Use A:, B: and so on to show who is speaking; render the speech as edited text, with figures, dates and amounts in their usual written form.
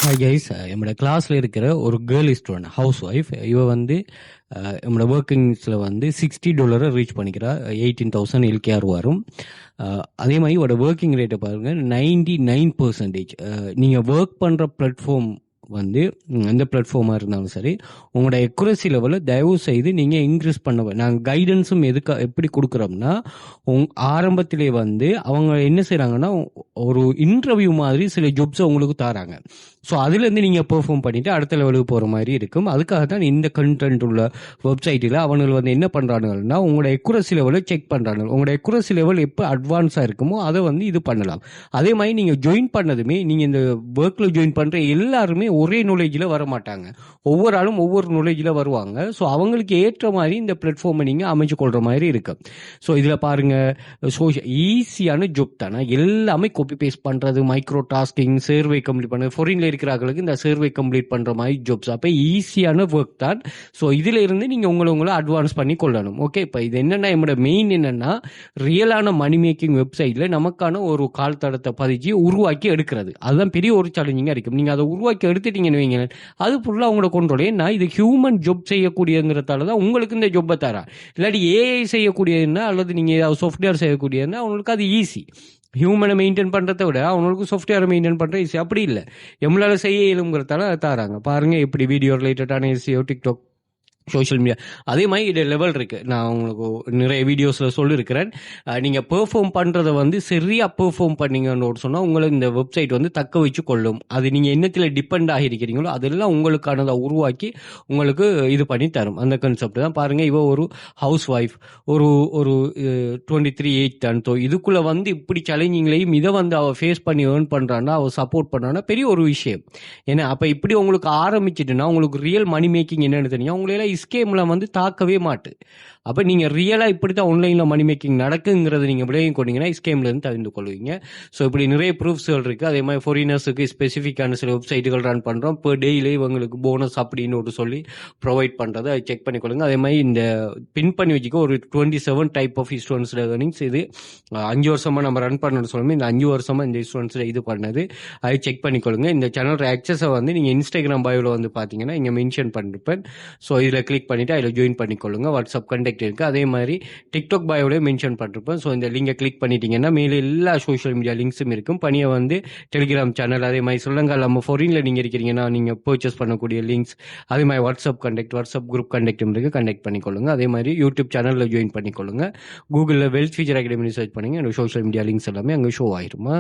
A: Hi guys, என்னோட கிளாஸ்ல இருக்கிற ஒரு கேர்ள் ஸ்டூடெண்ட் ஹவுஸ் ஒய்ஃப். இவ வந்து நம்மளோட ஒர்க்கிங்ஸில் வந்து $60 ரீச் பண்ணிக்கிறா. 18,000 எல்கேஆர் வரும். அதே மாதிரி இவரோட ஒர்க்கிங் ரேட்டை பாருங்க, 99%. நீங்கள் ஒர்க் பண்ணுற பிளாட்ஃபார்ம் வந்து எந்த பிளாட்ஃபார்மாக இருந்தாலும் சரி, உங்களோட எக்குரசி லெவலில் தயவு செய்து நீங்கள் இன்க்ரீஸ் பண்ண. நாங்கள் கைடன்ஸும் எப்படி கொடுக்குறோம்னா, ஆரம்பத்திலே வந்து அவங்க என்ன செய்கிறாங்கன்னா, ஒரு இன்டர்வியூ மாதிரி சில ஜாப்ஸை உங்களுக்கு தராங்க. ஸோ அதுலேருந்து நீங்கள் பெர்ஃபார்ம் பண்ணிவிட்டு அடுத்த லெவலுக்கு போகிற மாதிரி இருக்கும். அதுக்காக தான் இந்த கண்டென்ட் உள்ள வெப்சைட்டில் அவங்க வந்து என்ன பண்ணுறானுங்கன்னா, உங்களோட எக்குரசி லெவலை செக் பண்ணுறாங்க. உங்களோட எக்குரசி லெவல் எப்போ அட்வான்ஸாக இருக்குமோ அதை வந்து இது பண்ணலாம். அதே மாதிரி நீங்கள் ஜாயின் பண்ணதுமே, நீங்கள் இந்த ஒர்க்கில் ஜாயின் பண்ணுற எல்லாருமே ஒரே நாலேஜில் வர மாட்டாங்க. ஒவ்வொரு ஆளும் ஒவ்வொரு நாலேஜில் வருவாங்க. ஸோ அவங்களுக்கு ஏற்ற மாதிரி இந்த பிளாட்ஃபார்மை நீங்கள் அமைச்சு கொள்கிற மாதிரி இருக்கு. ஸோ இதில் பாருங்கள், ஈஸியான ஜாப் தானே. எல்லாமே காப்பி பேஸ்ட் பண்ணுறது, மைக்ரோ டாஸ்கிங், சர்வே கம்ப்ளீட் பண்ணுறது, ஃபாரின்ல இருக்கிறவங்களுக்கு இந்த சர்வே கம்ப்ளீட் பண்ணுற மாதிரி ஜாப்ஸ். அப்போ ஈஸியான ஒர்க் தான். ஸோ இதில் இருந்து நீங்கள் உங்களை அட்வான்ஸ் பண்ணி கொள்ளணும். ஓகே, இப்போ இது என்னென்னா, என்னோட மெயின் என்னென்னா, ரியலான மணி மேக்கிங் வெப்சைட்டில் நமக்கான ஒரு கால் தடத்தை பதிச்சு உருவாக்கி எடுக்கிறது. அதுதான் பெரிய ஒரு சேலஞ்சிங்காக இருக்கும். நீங்கள் அதை உருவாக்கி எடுத்துட்டீங்கன்னு வைங்க, அது ஃபுல்லாக உங்களோட கொண்டோட. ஏன்னா இது ஹியூமன் ஜாப் செய்யக்கூடியங்கிறதால தான் உங்களுக்கு இந்த ஜாப்பை தரா. இல்லாட்டி ஏஐ செய்யக்கூடியதுன்னா, அல்லது நீங்கள் ஏதாவது சாஃப்ட்வேர் செய்யக்கூடியதுன்னா அவங்களுக்கு அது ஈஸி. ஹியூமனை மெயின்டைன் பண்ணுறத விட அவங்களுக்கு சாஃப்ட்வேரை மெயின்டைன் பண்ணுற ஈஸி. அப்படி இல்லை, எம்மளால் செய்ய இயலுங்கிறதால தராங்க. பாருங்கள் எப்படி வீடியோ ரிலேட்டடான எஸ்இஓ, டிக்டாக், சோஷியல் மீடியா. அதே மாதிரி இது லெவல் இருக்குது. நான் உங்களுக்கு நிறைய வீடியோஸில் சொல்லியிருக்கிறேன். நீங்கள் பெர்ஃபார்ம் பண்ணுறதை வந்து சரியாக பெர்ஃபார்ம் பண்ணீங்கன்னு சொன்னால் உங்களை இந்த வெப்சைட் வந்து தக்க வச்சு கொள்ளும். அது நீங்கள் என்னத்தில் டிபெண்ட் ஆகியிருக்கிறீங்களோ அதெல்லாம் உங்களுக்கானதை உருவாக்கி உங்களுக்கு இது பண்ணி தரும். அந்த கான்செப்ட் தான். பாருங்கள், இவ ஒரு ஹவுஸ் ஒய்ஃப், ஒரு 23 ஏஜ் தான். ஸோ இதுக்குள்ளே வந்து இப்படி சேலஞ்சிங்லையும் இதை வந்து அவள் ஃபேஸ் பண்ணி ஏர்ன் பண்ணுறான்னா, அவள் சப்போர்ட் பண்ணுறான்னா பெரிய ஒரு விஷயம். ஏன்னா அப்போ இப்படி உங்களுக்கு ஆரம்பிச்சிட்டுன்னா உங்களுக்கு ரியல் மணி மேக்கிங் என்னென்னு தெரியும். உங்களால ஸ்கேமில் வந்து தாக்கவே மாட்டு. அப்போ நீங்கள் ரியலாக இப்படி தான் ஆன்லைனில் மணி மேக்கிங் நடக்குங்கிறது நீங்கள் விளையும் கொண்டீங்கன்னா ஸ்கேம்லேருந்து தவிர்த்து கொள்வீங்க. ஸோ இப்படி நிறைய ப்ரூஃப்ஸ்கள் இருக்குது. அதே மாதிரி ஃபாரினர்ஸுக்கு ஸ்பெசிஃபிக்கான சில வெப்சைட்டுகள் ரன் பண்ணுறோம். இப்போ டெய்லி இவங்களுக்கு போனஸ் அப்படின்னு ஒரு சொல்லி ப்ரொவைட் பண்ணுறது, அதை செக் பண்ணி கொள்ளுங்க. அதே மாதிரி இந்த பின் பண்ணி வச்சுக்க ஒரு 27 டைப் ஆஃப் ஸ்டூடெண்ட்ஸில் ஏர்னிங்ஸ். இது 5 வருஷமாக நம்ம ரன் பண்ணணும்னு சொல்லுவோம். இந்த 5 வருஷமாக இந்த ஸ்டூடெண்ட்ஸில் இது பண்ணது, அதை செக் பண்ணிக்கொள்ளுங்க. இந்த சேனல் ஆக்சஸை வந்து நீங்கள் இன்ஸ்டாகிராம் பயோவில் வந்து பார்த்தீங்கன்னா இங்கே மென்ஷன் பண்ணிருப்பேன். ஸோ இதில் கிளிக் பண்ணிவிட்டு அதில் ஜாயின் பண்ணிக்கொள்ளுங்க. வாட்ஸ்அப் கண்டெக்ட் இருக்குது. அதே மாதிரி டிக்டாக் பயோவிலே மென்ஷன் பண்ணிருப்பேன். ஸோ இந்த லிங்கை கிளிக் பண்ணிட்டீங்கன்னா மேலே எல்லா சோஷியல் மீடியா லிங்க்ஸும் இருக்கும். பணியை வந்து டெலிகிராம் சேனல், அதே மாதிரி சொல்லுங்கள் நம்ம ஃபாரினில் நீங்கள் இருக்கிறீங்கன்னா நீங்கள் பர்ச்சேஸ் பண்ணக்கூடிய லிங்க்ஸ், அதே மாதிரி வாட்ஸ்அப் குரூப் கண்டெக்டும் இருக்குது. கண்டெக்ட் பண்ணிக்கொள்ளுங்க. அதே மாதிரி யூடியூப் சேனலில் ஜாயின் பண்ணிக்கொள்ளுங்க. கூகுளில் வெல்த் ஃபியூச்சர் அகாடமி சர்ச் பண்ணுங்க. சோஷியல் மீடியா லிங்க்ஸ் எல்லாமே அங்கே ஷோ ஆயிருமா.